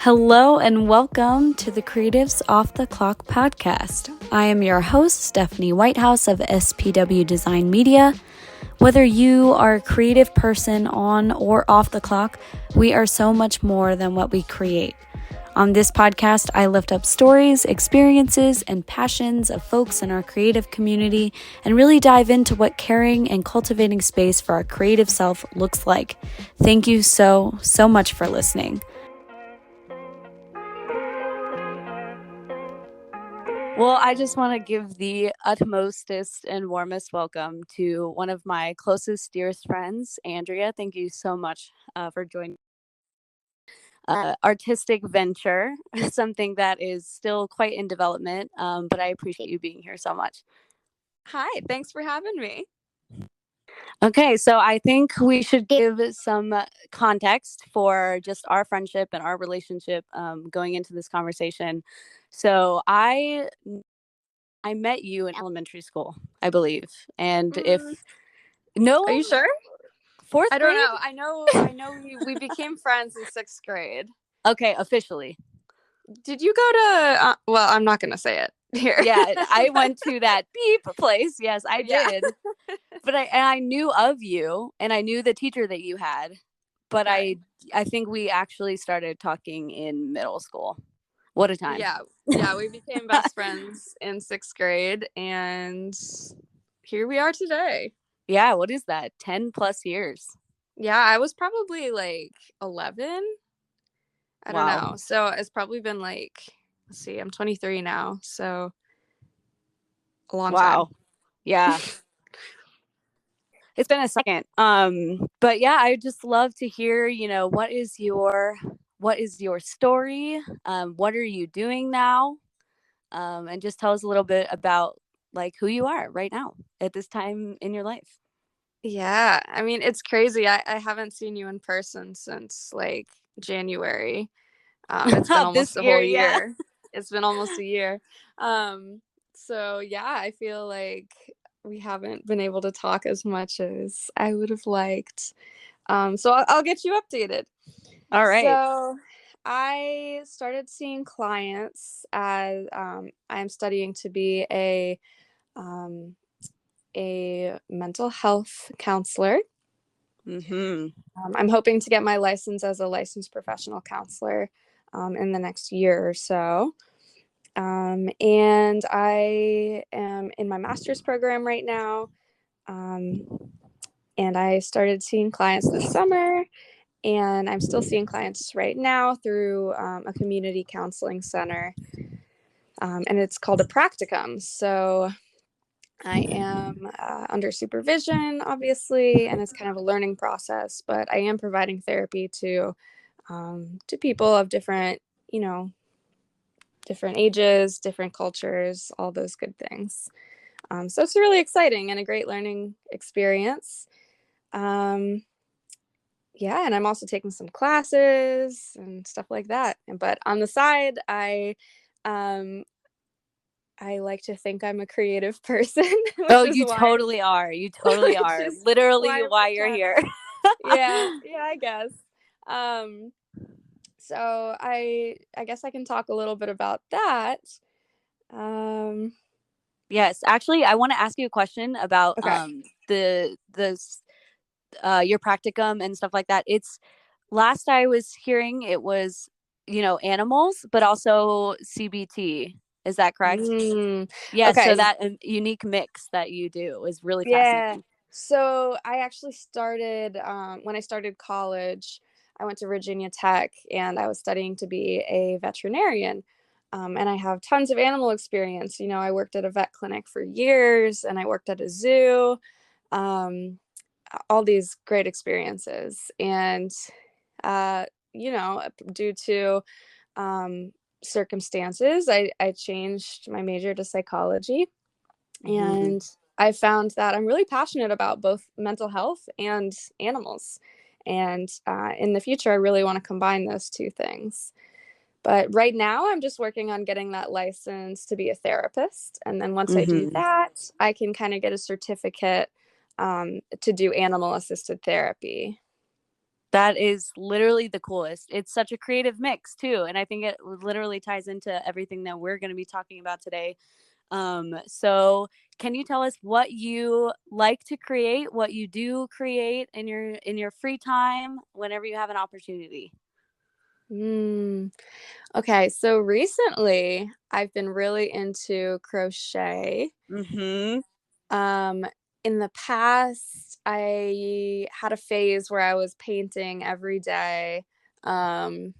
Hello and welcome to the Creatives Off the Clock podcast. I am your host, Stephanie Whitehouse of SPW Design Media. Whether you are a creative person on or off the clock, we are so much more than what we create. On this podcast, I lift up stories, experiences, and passions of folks in our creative community and really dive into what caring and cultivating space for our creative self looks like. Thank you so much for listening. Well, I just want to give the utmostest and warmest welcome to one of my closest, dearest friends, Andrea. Thank you so much for joining. Artistic venture, something that is still quite in development, but I appreciate you being here so much. Hi, thanks for having me. Okay, so I think we should give some context for just our friendship and our relationship going into this conversation. So I met you in elementary school, I believe, and Are you sure? Fourth I grade? don't know. I know we became friends in 6th grade. Okay, officially. Did you go to? Well, I'm not gonna say it here. Yeah, I went to that beep place. Yes, I did. But I knew of you, and I knew the teacher that you had. But okay. I think we actually started talking in middle school. What a time! Yeah, we became best friends in 6th grade, and here we are today. Yeah, what is that? 10 plus years. Yeah, I was probably like 11. I don't know. So it's probably been like, let's see, I'm 23 now, so a long time. Yeah. It's been a second. But yeah, I just love to hear, what is your story? What are you doing now? And just tell us a little bit about like who you are right now at this time in your life. Yeah, I mean, it's crazy. I haven't seen you in person since like January. It's been almost a whole year. Yeah. It's been almost a year. So yeah, I feel like we haven't been able to talk as much as I would have liked. So I'll get you updated. All right. So I started seeing clients as I'm studying to be a mental health counselor. I'm hoping to get my license as a licensed professional counselor in the next year or so. And I am in my master's program right now. And I started seeing clients this summer, and I'm still seeing clients right now through a community counseling center. And it's called a practicum. So I am under supervision, obviously, and it's kind of a learning process, but I am providing therapy to people of different ages, different cultures, all those good things. So it's really exciting and a great learning experience. Yeah, and I'm also taking some classes and stuff like that. But on the side, I like to think I'm a creative person. Oh, you totally are. You totally are. Literally why you're here. yeah, I guess. So I guess I can talk a little bit about that. Yes, actually, I want to ask you a question about your practicum and stuff like that. It's last I was hearing it was, animals, but also CBT. Is that correct? Yeah. Okay. So that unique mix that you do is really fascinating. So I actually started when I started college. I went to Virginia Tech, and I was studying to be a veterinarian. And I have tons of animal experience. I worked at a vet clinic for years, and I worked at a zoo. All these great experiences. And, due to circumstances, I changed my major to psychology. And I found that I'm really passionate about both mental health and animals. And in the future, I really want to combine those two things. But right now, I'm just working on getting that license to be a therapist. And then once I do that, I can kind of get a certificate to do animal-assisted therapy. That is literally the coolest. It's such a creative mix too. And I think it literally ties into everything that we're going to be talking about today. So can you tell us what you like to create, what you do create in your free time whenever you have an opportunity? Okay, so recently I've been really into crochet. Mm-hmm. In the past, I had a phase where I was painting every day. I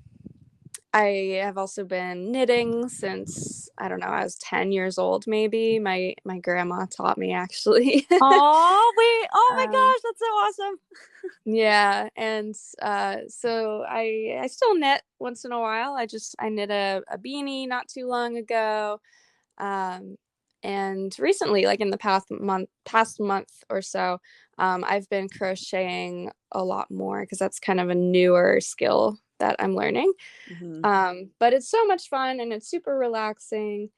have also been knitting since, I don't know, I was 10 years old maybe. My grandma taught me actually. Oh, wait. Oh my Um, gosh, that's so awesome. yeah, and so I still knit once in a while. I knit a beanie not too long ago. Um, and recently, like in the past month or so, I've been crocheting a lot more because that's kind of a newer skill that I'm learning. Mm-hmm. But it's so much fun and it's super relaxing.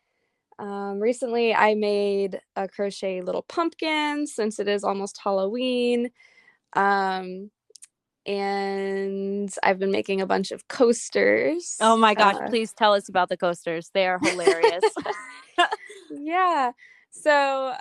Recently, I made a crochet little pumpkin since it is almost Halloween. Um, and I've been making a bunch of Oh coasters. my gosh, please tell us about the coasters. They are hilarious. Yeah. So,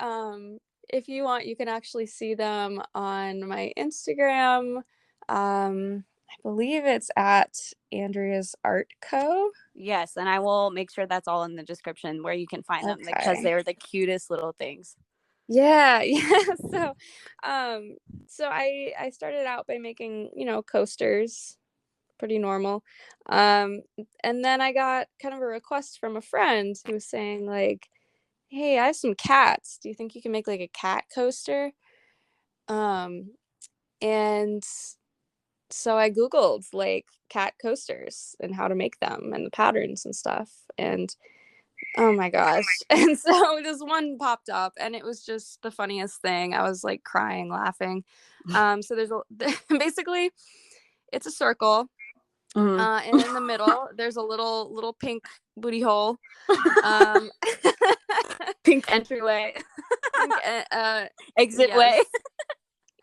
if you want, you can actually see them on my Instagram. I believe it's at Andrea's Art Co. Yes, and I will make sure that's all in the description where you can find them because Okay. they're the cutest little things. Yeah, yeah. Um, so I started out by making, coasters, pretty normal. Um, and then I got kind of a request from a friend who was saying like, "Hey, I have some cats. Do you think you can make like a cat coaster?" Um, and so I Googled like cat coasters and how to make them and the patterns and stuff. And oh my gosh. And so this one popped up and it was just the funniest thing. I was like crying, laughing. So there's basically it's a circle. Mm-hmm. And in the middle, there's a little pink booty hole. Um, Pink entryway, pink, exit way.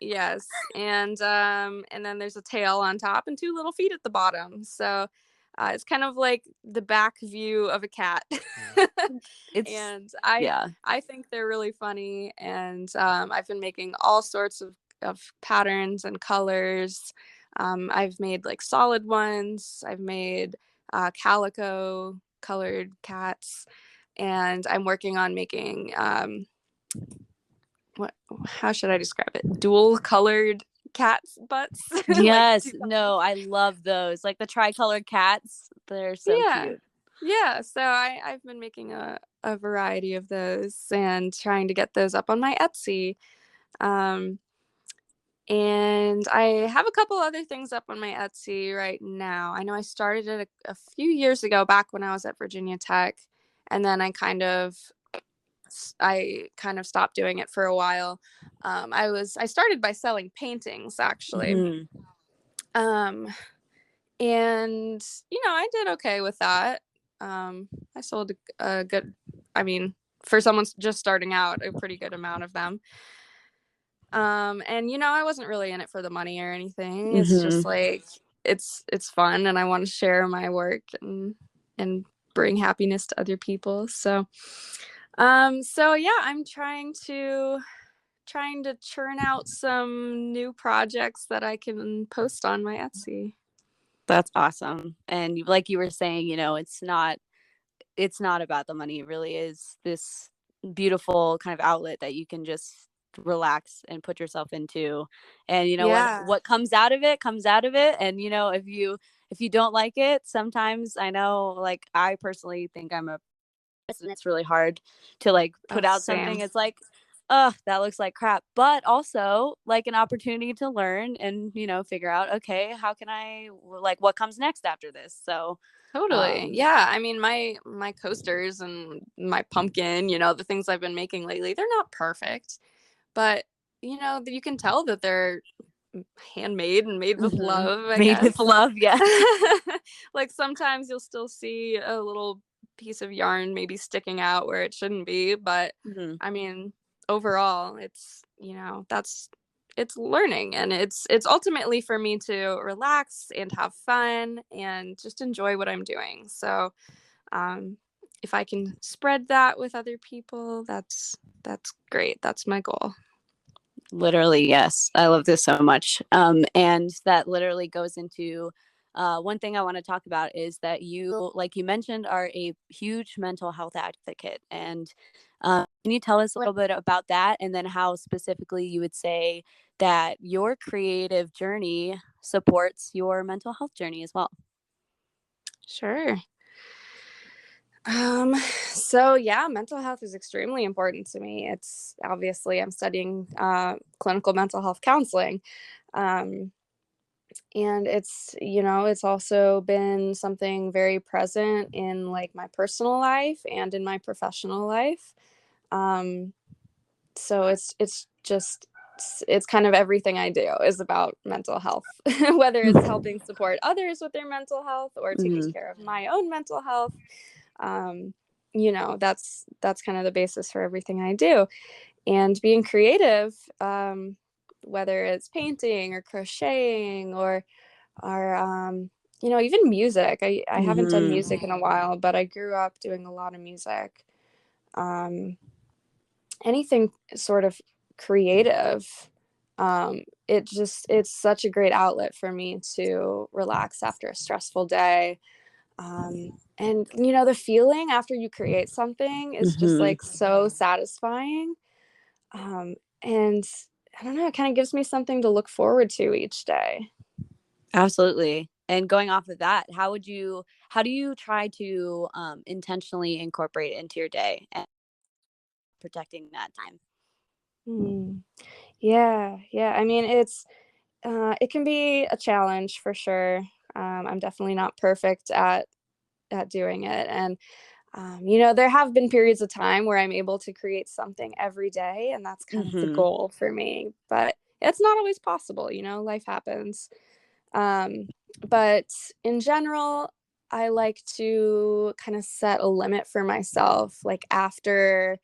yes. Yes, and then there's a tail on top and two little feet at the bottom. So it's kind of like the back view of a cat. It's And yeah. I think they're really funny, and I've been making all sorts of patterns and colors. I've made like solid ones. I've made calico colored cats, and I'm working on making what how should I describe it? Dual colored cats butts. Like Yes, two no, colors. I love those. Like the tricolored cats, they're so Yeah. cute. Yeah. So I've been making a variety of those and trying to get those up on my Etsy. Um and I have a couple other things up on my Etsy right now. I know I started it a few years ago back when I was at Virginia Tech, and then I kind of stopped doing it for a while. I started by selling paintings actually. Mhm. Um, and I did okay with that. I sold a good, I mean, for someone just starting out, a pretty good amount of them. And I wasn't really in it for the money or anything. It's just Mhm. like it's fun, and I want to share my work and bring happiness to other people. So yeah, I'm trying to churn out some new projects that I can post on my Etsy. That's awesome. And like you were saying, it's not about the money. It really is this beautiful kind of outlet that you can just relax and put yourself into. And Yeah. what comes out of it. And if you don't like it, sometimes I know, like, I personally think I'm a and it's really hard to like Oh, put out something. same. It's like, oh, that looks like crap. But also like an opportunity to learn and, figure out, okay, how can I like what comes next after this? So Totally. um Yeah. I mean, my coasters and my pumpkin, the things I've been making lately, they're not perfect, but you can tell that they're handmade and made with mhm. love, I Made with guess. love, yes. Like sometimes you'll still see a little piece of yarn maybe sticking out where it shouldn't be, but Mhm. I mean, overall, it's, that's it's learning, and it's ultimately for me to relax and have fun and just enjoy what I'm doing. So if I can spread that with other people, that's great. That's my goal. Literally, yes. I love this so much. And that literally goes into one thing I want to talk about is that you, like you mentioned, are a huge mental health advocate. And can you tell us a little bit about that, and then how specifically you would say that your creative journey supports your mental health journey as well? Sure. Um, so yeah, mental health is extremely important to me. It's obviously I'm studying clinical mental health counseling. Um, and it's also been something very present in like my personal life and in my professional life. Um, so it's kind of everything I do is about mental health, whether it's helping support others with their mental health or taking Mm-hmm. care of my own mental health. That's kind of the basis for everything I do. And being creative, whether it's painting or crocheting or even music. I haven't done Mm-hmm. music in a while, but I grew up doing a lot of music. Um, Anything sort of creative. It's such a great outlet for me to relax after a stressful day. And the feeling after you create something is just Mm-hmm. like so satisfying. Um, and I don't know, it kind of gives me something to look forward to each day. Absolutely. And going off of that, how do you try to intentionally incorporate it into your day and protecting that time? Hmm. Yeah. I mean, it can be a challenge for sure. I'm definitely not perfect at doing it, and there have been periods of time where I'm able to create something every day, and that's kind of the Mm-hmm. goal for me. But it's not always possible. Life happens. Um, but in general, I like to kind of set a limit for myself, like after,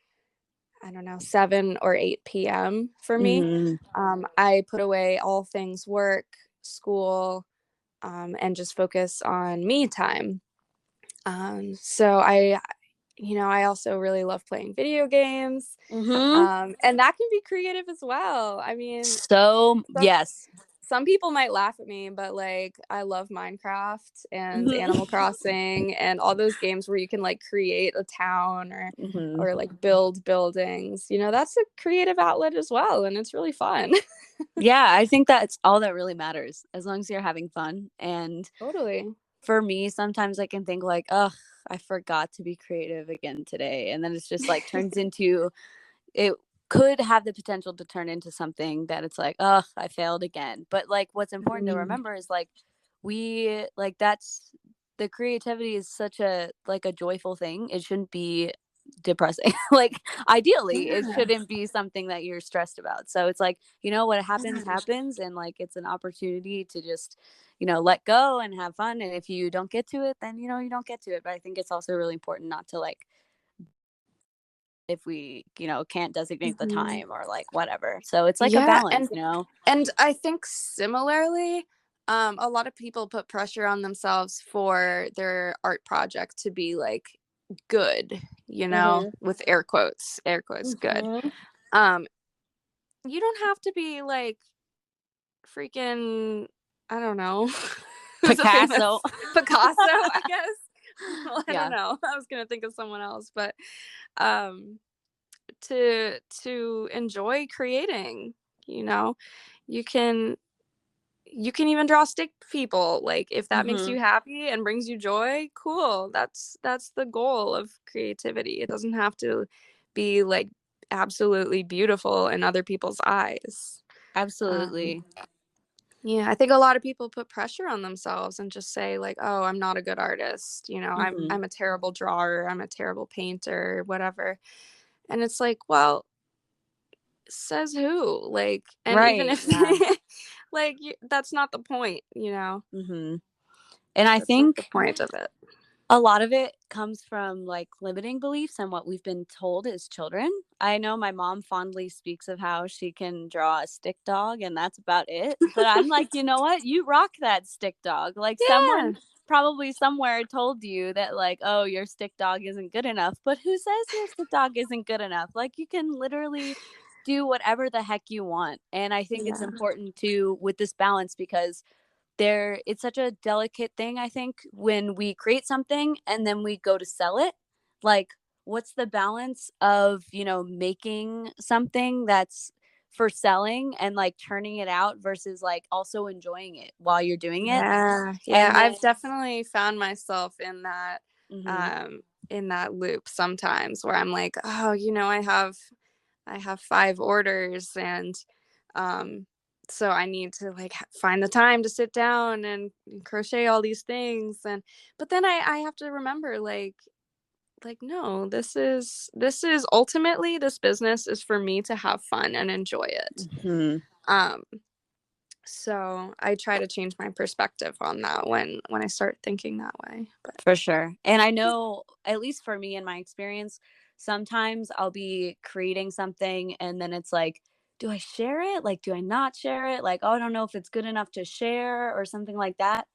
I don't know, 7 or 8 p.m. for me. Mm-hmm. I put away all things work, school, and just focus on me time. So I also really love playing video games. Mm-hmm. And that can be creative as well. I mean, So some, yes. some people might laugh at me, but like I love Minecraft and Mm-hmm. Animal Crossing and all those games where you can like create a town or Mm-hmm. or like build buildings. That's a creative outlet as well, and it's really fun. Yeah, I think that's all that really matters, as long as you're having fun. And Totally. for me, sometimes I can think like, oh, I forgot to be creative again today. And then it's just like turns into, it could have the potential to turn into something that it's like, oh, I failed again. But like what's important to Mm. remember is like we like that's the creativity is such a like a joyful thing. It shouldn't be depressing. Like ideally it Yeah. shouldn't be something that you're stressed about. So it's like, what happens, and like it's an opportunity to just, let go and have fun. And if you don't get to it, then you don't get to it. But I think it's also really important not to like if we, can't designate the Mhm. time or like whatever. So it's like a Yeah, balance. and I think similarly, a lot of people put pressure on themselves for their art project to be like good, Mhm. with air quotes good. Mhm. Um, you don't have to be like freaking, I don't know, who's a famous Picasso. Picasso, I guess. Well, I don't Yeah. know. I was gonna think of someone else, but um, to enjoy creating, you know, you can you can even draw stick people. Like if that makes Mhm. you happy and brings you joy, cool. That's the goal of creativity. It doesn't have to be like absolutely beautiful in other people's eyes. Um, Absolutely. yeah, I think a lot of people put pressure on themselves and just say like, "Oh, I'm not a good artist. I'm Mhm. I'm a terrible drawer. I'm a terrible painter, whatever." And it's like, well, says who? Like, and even Right. if Yeah. that's not the point. Mhm. And I That's not the think point of it. A lot of it comes from like limiting beliefs and what we've been told as children. I know my mom fondly speaks of how she can draw a stick dog and that's about it. But I'm like, you know what? You rock that stick dog. Like Yeah. someone probably somewhere told you that like, oh, your stick dog isn't good enough. But who says your stick dog isn't good enough? Like you can literally do whatever the heck you want. And I think it's Yeah. important to with this balance because it's such a delicate thing, I think, when we create something and then we go to sell it. Like, what's the balance of, making something that's for selling and like turning it out versus like also enjoying it while you're doing it? Yeah. Yeah. And then, I've definitely found myself mhm, um, in that loop sometimes where I'm like, oh, I have 5 orders and um so I need to like find the time to sit down and crochet all these things but then I have to remember like no, this is ultimately this business is for me to have fun and enjoy it. mhm. Um so I try to change my perspective on that when I start thinking that way. But For sure. And I know, at least for me in my experience, sometimes I'll be creating something and then it's like, do I share it? Like, do I not share it? Like, oh, I don't know if it's good enough to share or something like that.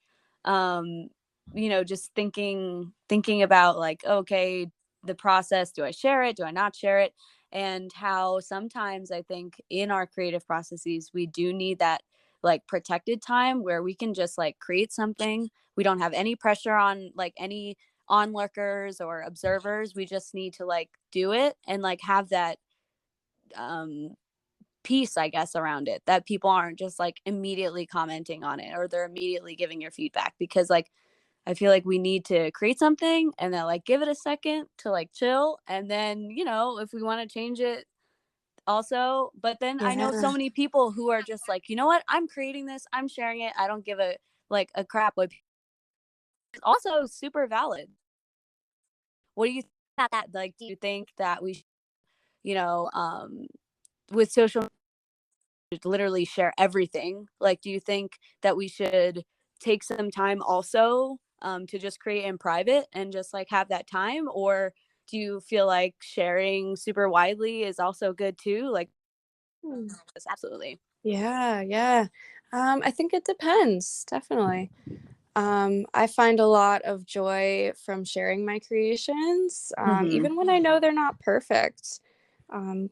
Um, just thinking about like, okay, the process, do I share it? Do I not share it? And how sometimes I think in our creative processes, we do need that like protected time where we can just like create something. We don't have any pressure on like any onlookers or observers. We just need to like do it and like have that um peace, I guess, around it, that people aren't just like immediately commenting on it or they're immediately giving your feedback because like I feel like we need to create something and then like give it a second to like chill and then, if we want to change it also. But then I know yeah. so many people who are just like, you know what, I'm creating this, I'm sharing it, I don't give a crap what is also super valid. What do you think about that? Like, do you think that we, you know, um, with social media, literally share everything? Like, do you think that we should take some time also to just create in private and just like have that time? Or do you feel like sharing super widely is also good too? Like, Hmm. yes, absolutely. Yeah, yeah. I think it depends, definitely. I find a lot of joy from sharing my creations, Hmm. even when I know they're not perfect. Um,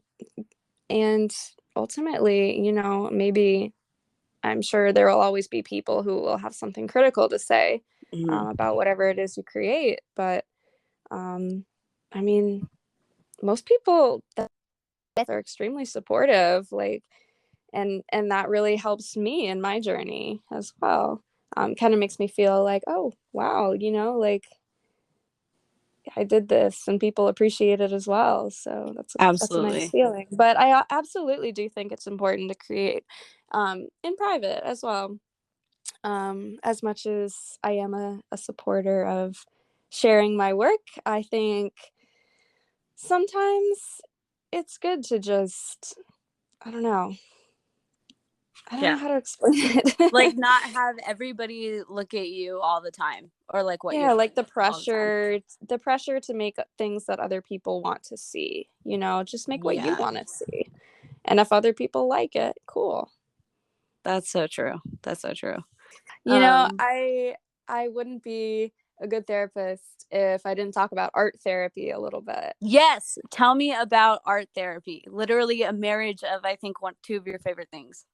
and ultimately, maybe I'm sure there will always be people who will have something critical to say Hmm. about whatever it is you create. But um, I mean, most people that are extremely supportive, like, and that really helps me in my journey as well. Kind of makes me feel like, oh wow, like I did this and people appreciate it as well. So that's a nice Absolutely. feeling. But I absolutely do think it's important to create in private as well. As much as I am a supporter of sharing my work, I think sometimes it's good to just I don't know. I don't know Yeah. how to explain Like it. not have everybody look at you all the time or like what you're Yeah, like doing all the time. the pressure to make things that other people want to see, just make what you Yeah. want to see. And if other people like it, cool. That's so true. That's so true. You know, Um, I wouldn't be a good therapist if I didn't talk about art therapy a little bit. yes, tell me about art therapy. Literally a marriage of I think two of your favorite things.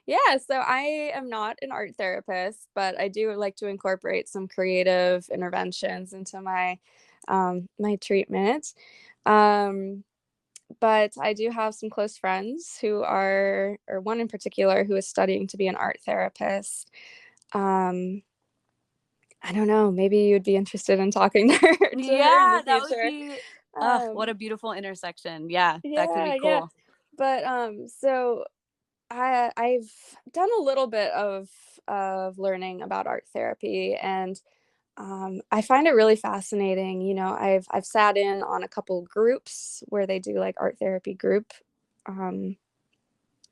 Yeah, so I am not an art therapist, but I do like to incorporate some creative interventions into my treatment. Um, but I do have some close friends or one in particular who is studying to be an art therapist. Um, I don't know, maybe you'd be interested in talking to her in the Yeah, that would future. be what Um, a beautiful intersection. Yeah, that could be yeah, yeah. cool. But so I've done a little bit of learning about art therapy, and I find it really fascinating. I've sat in on a couple groups where they do like art therapy um,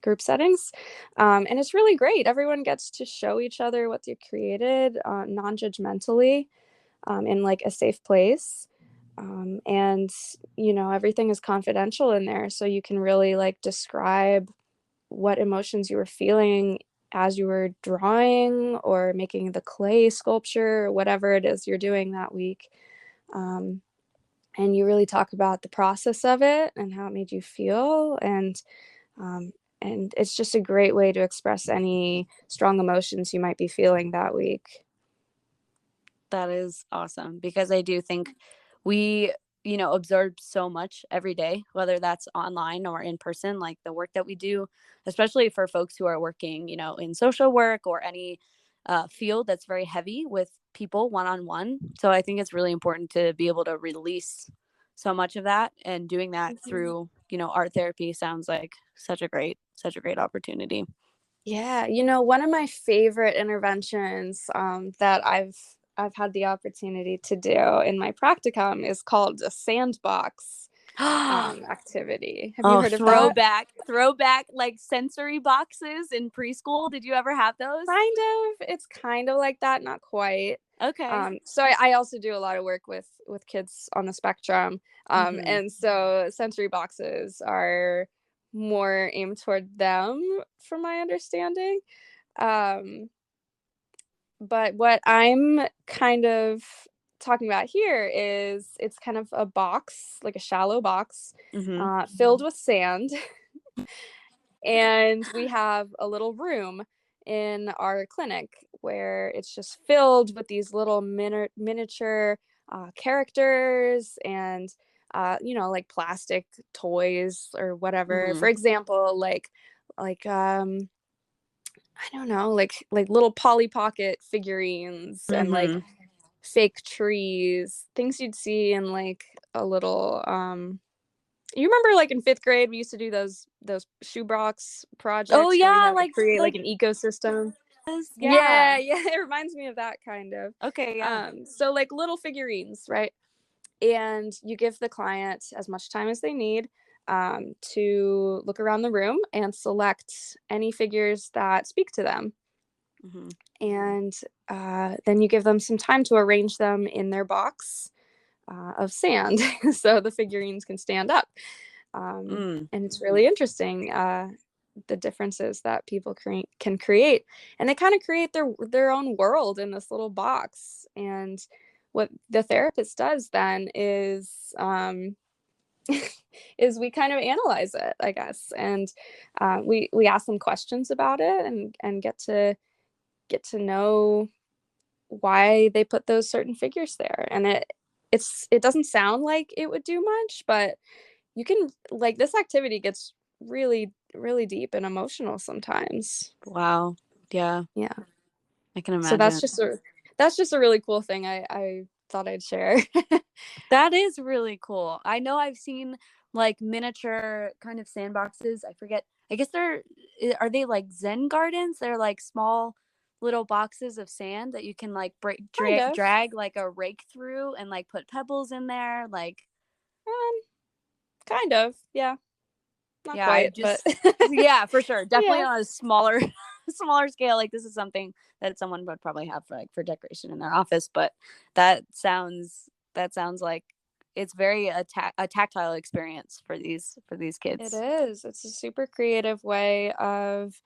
group settings, and it's really great. Everyone gets to show each other what they created non-judgmentally. in like a safe place. And, you know, everything is confidential in there. So you can really like describe what emotions you were feeling as you were drawing or making the clay sculpture, or whatever it is you're doing that week. Um, and you really talk about the process of it and how it made you feel. Um, and it's just a great way to express any strong emotions you might be feeling that week. That is awesome, because I do think we, absorb so much every day, whether that's online or in person, like the work that we do, especially for folks who are working, in social work or any field that's very heavy with people one on one. So I think it's really important to be able to release so much of that, and doing that through, art therapy sounds like such a great opportunity. Yeah, you know, one of my favorite interventions that I've had the opportunity to do in my practicum is called a sandbox activity. Have you Oh, heard of that? throwback, like sensory boxes in preschool. Did you ever have those? Kind of. It's kind of like that, not quite. Okay. So I also do a lot of work with kids on the spectrum, Mm-hmm. and so sensory boxes are more aimed toward them, from my understanding. Um, but what I'm kind of talking about here is it's kind of a box, like a shallow box, Mm-hmm. filled with sand, and we have a little room in our clinic where it's just filled with these little miniature characters and you know, like plastic toys or whatever. Mm-hmm. For example, like I don't know, like little Polly Pocket figurines and like Mm-hmm. fake trees, things you'd see in like a little you remember like in fifth grade we used to do those shoebox Oh projects where we yeah, had to create like like an ecosystem. yeah. Yeah, yeah, it reminds me of that kind of. Okay, yeah. So like little figurines, right? And you give the client as much time as they need to look around the room and select any figures that speak to them. Mm-hmm. And then you give them some time to arrange them in their box of sand so the figurines can stand up. Mm. And it's really interesting, the differences that people can create. And they kind of create their own world in this little box. And what the therapist does then is is we kind of analyze it, I guess, and we ask them questions about it and get to know why they put those certain figures there. And it doesn't sound like it would do much, but you can, like, this activity gets really really deep and emotional sometimes. Wow. Yeah, Yeah. I can So imagine. that's just a really cool thing I thought I'd share. That is really cool. I know I've seen like miniature kind of sandboxes. I forget. I guess are they like Zen gardens? They're like small little boxes of sand that you can like Kind of. drag like a rake through and like put pebbles in there. Like, um kind of, yeah, not yeah, I quite, but just yeah, for sure. Definitely yeah. on a smaller smaller scale. Like this is something that someone would probably have for like for decoration in their office, but that sounds like it's very a tactile experience for these It kids. is. It's a super creative way of,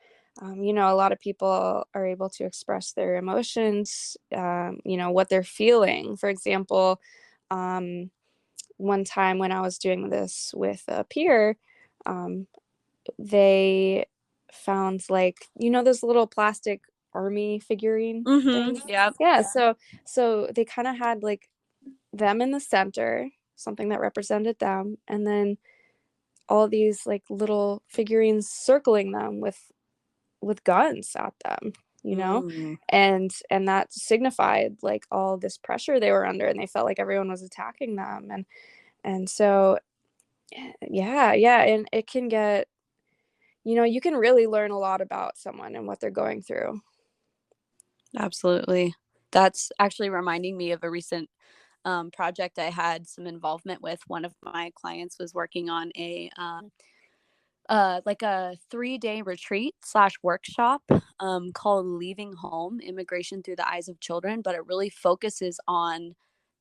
you know, a lot of people are able to express their emotions, you know, what they're feeling. For example, um, one time when I was doing this with a peer, um, they found, like, you know, those little plastic army figurine Mm-hmm. things. Yep. Yeah. So they kind of had like them in the center, something that represented them, and then all these like little figurines circling them with guns at them, you know. Mm. And that signified like all this pressure they were under, and they felt like everyone was attacking them. And so yeah, yeah, and it can get, you know, you can really learn a lot about someone and what they're going through. Absolutely. That's actually reminding me of a recent project I had some involvement with. One of my clients was working on like a 3-day retreat / workshop called Leaving Home: Immigration Through the Eyes of Children, but it really focuses on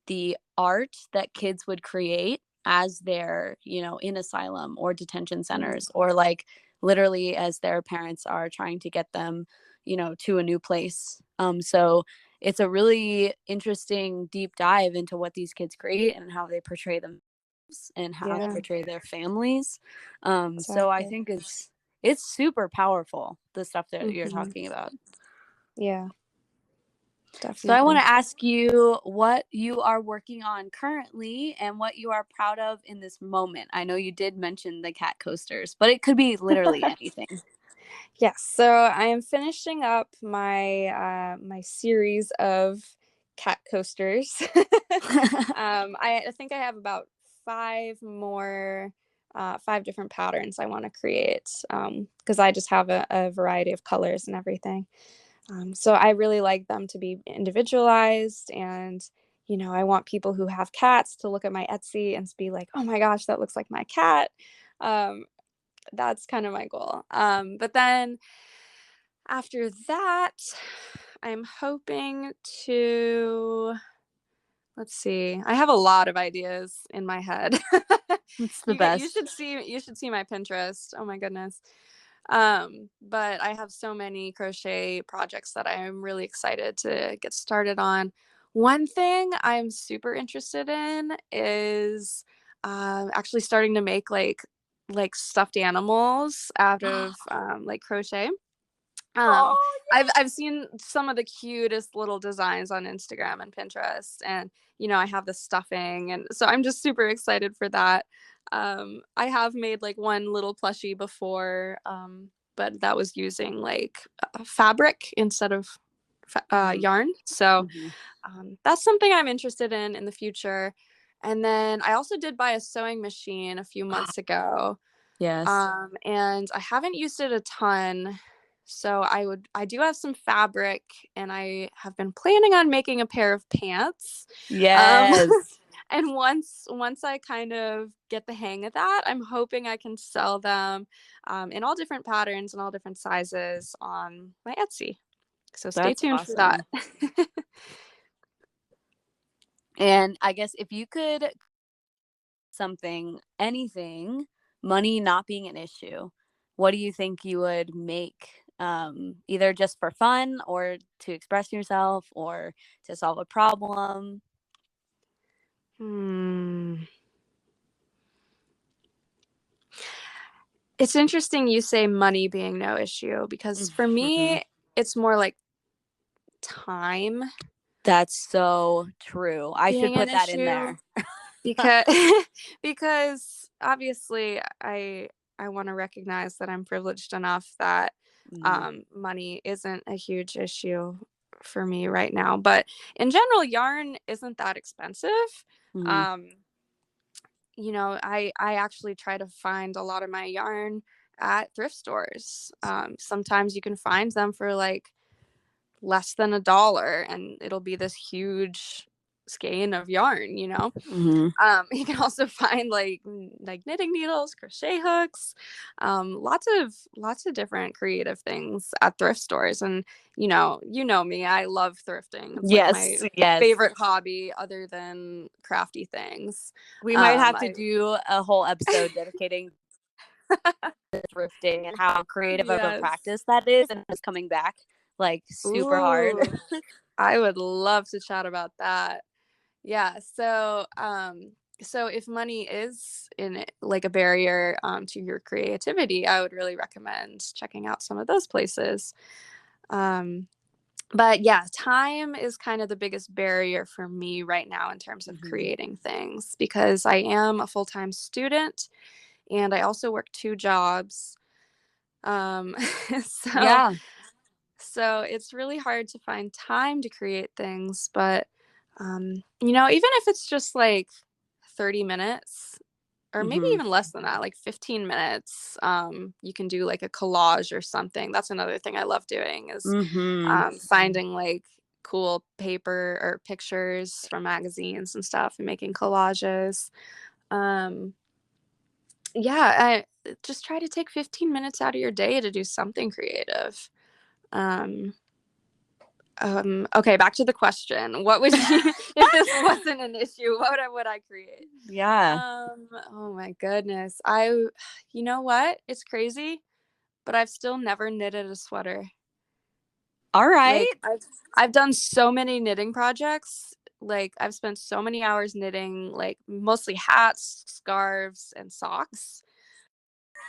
the art that kids would create as they're, in asylum or detention centers, or like literally as their parents are trying to get them, to a new place. So it's a really interesting deep dive into what these kids create and how they portray them and how they Yeah, portray their families. So I exactly. think it's super powerful, the stuff that you're Hmm. talking about. Yeah, So I want definitely. to ask you what you are working on currently and what you are proud of in this moment. I know you did mention the cat coasters, but it could be literally anything. Yes, so I am finishing up my series of cat coasters. I think I have about five different patterns I want to create, because I just have a variety of colors and everything. So I really like them to be individualized, and I want people who have cats to look at my Etsy and be like, "Oh my gosh, that looks like my cat." Um, that's kind of my goal. But then after that, I'm hoping to, let's see. I have a lot of ideas in my head. It's the You best. should see my Pinterest. Oh my goodness. But I have so many crochet projects that I am really excited to get started on. One thing I'm super interested in is actually starting to make like stuffed animals out of like crochet. Um, Oh, I've seen some of the cutest little designs on Instagram and Pinterest, and I have the stuffing, and so I'm just super excited for that. I have made like one little plushie before, but that was using like fabric instead of yarn. So mm-hmm. that's something I'm interested in the future. And then I also did buy a sewing machine a few months ago, Yes. and I haven't used it a ton. So I do have some fabric, and I have been planning on making a pair of pants. Um, Yes. and once I kind of get the hang of that, I'm hoping I can sell them in all different patterns and all different sizes on my Etsy. So stay That's tuned for that. awesome. And I guess if you could anything, money not being an issue, what do you think you would make? Either just for fun or to express yourself or to solve a problem? Hmm. It's interesting you say money being no issue, because for Mm-hmm. me, it's more like time That's so true. I should being an put that in issue, there. because because obviously I want to recognize that I'm privileged enough that Mm-hmm. money isn't a huge issue for me right now. But in general, yarn isn't that expensive. Mm-hmm. Um, I actually try to find a lot of my yarn at thrift stores. Sometimes you can find them for like less than $1, and it'll be this huge skein of yarn. Mm-hmm. You can also find like knitting needles, crochet hooks, lots of different creative things at thrift stores. And me, I love thrifting. It's like my Yes, yes. favorite hobby other than crafty things. We might have to I do a whole episode dedicating to thrifting and how creative of a Yes. practice that is, and it's coming back like super hard. Ooh, I would love to chat about that. Yeah. So if money is in it, like a barrier to your creativity, I would really recommend checking out some of those places. Um, but yeah, time is kind of the biggest barrier for me right now in terms of Mm-hmm. creating things, because I am a full-time student and I also work two jobs. Um, so Yeah. So it's really hard to find time to create things, but even if it's just like 30 minutes or maybe Mm-hmm. even less than that, like 15 minutes, you can do like a collage or something. That's another thing I love doing is Mm-hmm. finding like cool paper or pictures from magazines and stuff and making collages. Um, I just try to take 15 minutes out of your day to do something creative. Um, okay, back to the question. What would you, if this wasn't an issue, what would I create? Yeah. Oh my goodness. You know what? It's crazy, but I've still never knitted a sweater. All right. Like I've done so many knitting projects. Like I've spent so many hours knitting, like mostly hats, scarves, and socks.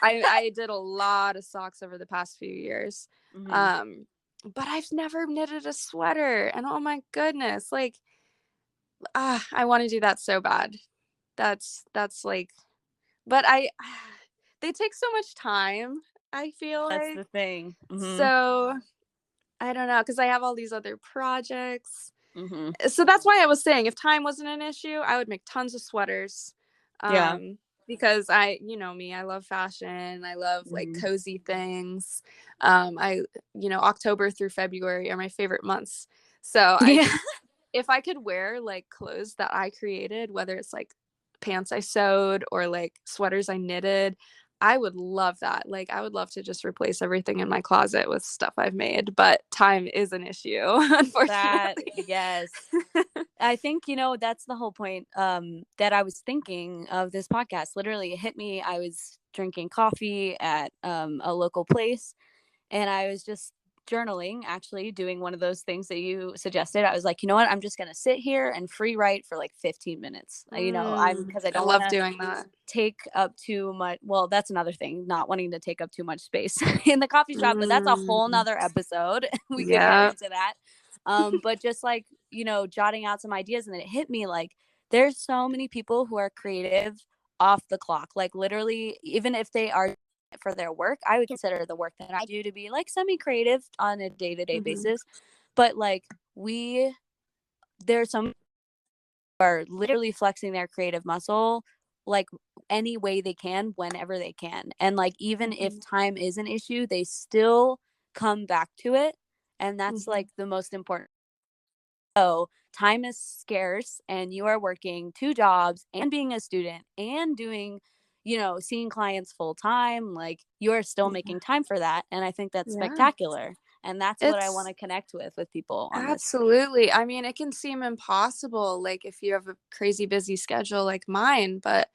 I did a lot of socks over the past few years. Mm-hmm. But I've never knitted a sweater. And oh my goodness, like I want to do that so bad. That's like, but they take so much time, I feel That's like. the thing. Mm-hmm. So I don't know, because I have all these other projects. Mm-hmm. So that's why I was saying if time wasn't an issue, I would make tons of sweaters. Yeah. Because you know me, I love fashion. I love like Mm-hmm. cozy things. October through February are my favorite months. So Yeah. if I could wear like clothes that I created, whether it's like pants I sewed or like sweaters I knitted, I would love that. Like I would love to just replace everything in my closet with stuff I've made, but time is an issue, That, unfortunately. yes. I think, that's the whole point that I was thinking of this podcast. Literally, it hit me. I was drinking coffee at a local place, and I was just journaling, actually doing one of those things that you suggested. I was like, you know what? I'm just going to sit here and free write for like 15 minutes. Because I I don't want love to doing that. take up too much. Well, that's another thing, not wanting to take up too much space in the coffee shop, but that's a whole Mm, nother episode. We could get yeah. into that. But just like, jotting out some ideas, and then it hit me like there's so many people who are creative off the clock. Like literally, even if they are for their work, I would consider the work that I do to be like semi-creative on a day-to-day Mm-hmm. basis. But like there's some are literally flexing their creative muscle like any way they can whenever they can, and like even if Mm-hmm. time is an issue, they still come back to it, and that's Mm-hmm. like the most important. So time is scarce, and you are working two jobs and being a student and doing, seeing clients full time. Like you are still Yeah. making time for that. And I think that's Yeah. spectacular. And that's what I want It's to connect with people on this. absolutely. I mean, it can seem impossible, like if you have a crazy busy schedule like mine, but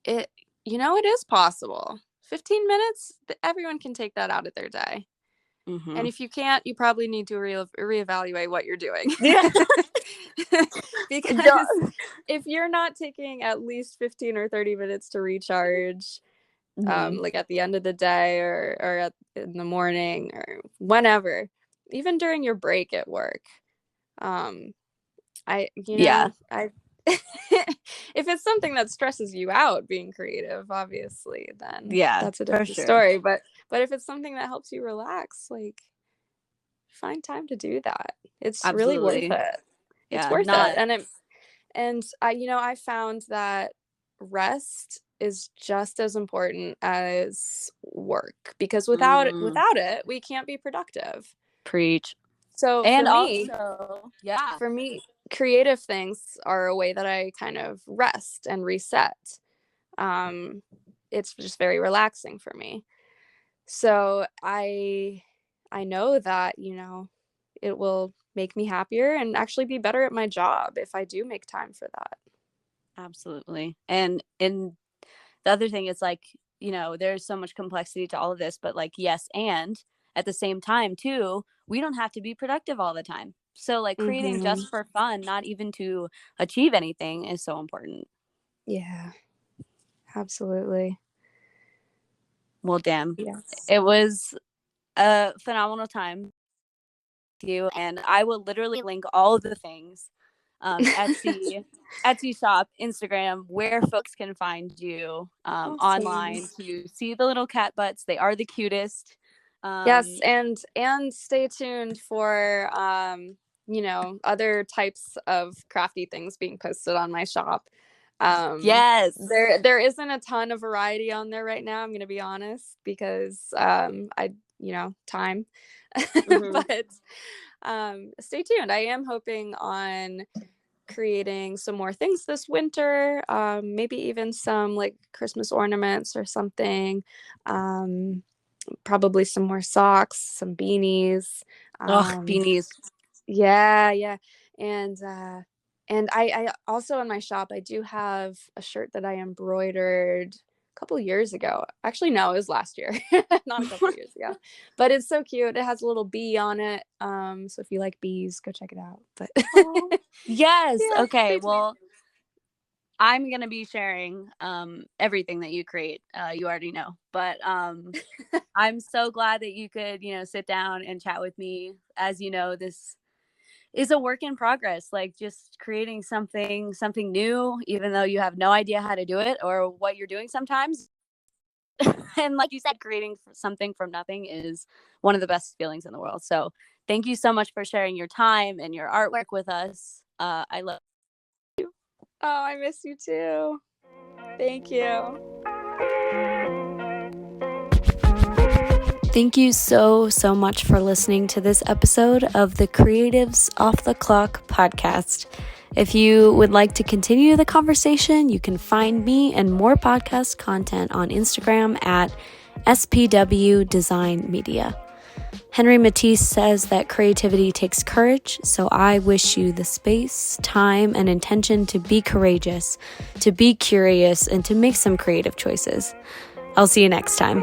it, it is possible. 15 minutes, everyone can take that out of their day. Mm-hmm. And if you can't, you probably need to reevaluate what you're doing. Yeah. Because if you're not taking at least 15 or 30 minutes to recharge, Mm-hmm. like at the end of the day or in the morning or whenever, even during your break at work, um, Yeah. I if it's something that stresses you out being creative, obviously, then Yeah, that's a for different sure. story. But if it's something that helps you relax, like find time to do that. It's really worth Absolutely. it. It's Yeah. worth it. Not, And I found that rest is just as important as work because mm, without it, we can't be productive. preach. So And also, yeah. for me, creative things are a way that I kind of rest and reset. Um, it's just very relaxing for me. So I know that, it will make me happier and actually be better at my job if I do make time for that. Absolutely. And the other thing is like, there's so much complexity to all of this, but like, yes, and at the same time too, we don't have to be productive all the time. So like creating Mm-hmm. just for fun, not even to achieve anything, is so important. Yeah, absolutely. Well, damn. Yes. It was a phenomenal time with you, and I will literally link all of the things, Etsy shop, Instagram, where folks can find you Awesome. online to see the little cat butts. They are the cutest. Yes, Um, and stay tuned for other types of crafty things being posted on my shop. yes. There isn't a ton of variety on there right now, I'm going to be honest, because time. Mm-hmm. But stay tuned. I am hoping on creating some more things this winter, maybe even some like Christmas ornaments or something. Probably some more socks, some beanies. Beanies. Yeah. And I also in my shop, I do have a shirt that I embroidered a couple years ago. Actually, no, it was last year, not a couple years ago. But it's so cute. It has a little bee on it. So if you like bees, go check it out. But Yes. yeah, Okay. Well, I'm going to be sharing everything that you create. You already know. But I'm so glad that you could, sit down and chat with me. As you know, this is a work in progress, like just creating something new, even though you have no idea how to do it or what you're doing sometimes. And like you said, creating something from nothing is one of the best feelings in the world. So thank you so much for sharing your time and your artwork with us. I love you. Oh, I miss you too. Thank you. Thank you so much for listening to this episode of the Creatives Off the Clock podcast. If you would like to continue the conversation, you can find me and more podcast content on Instagram at SPW Design Media. Henry Matisse says that creativity takes courage, so I wish you the space, time, and intention to be courageous, to be curious, and to make some creative choices. I'll see you next time.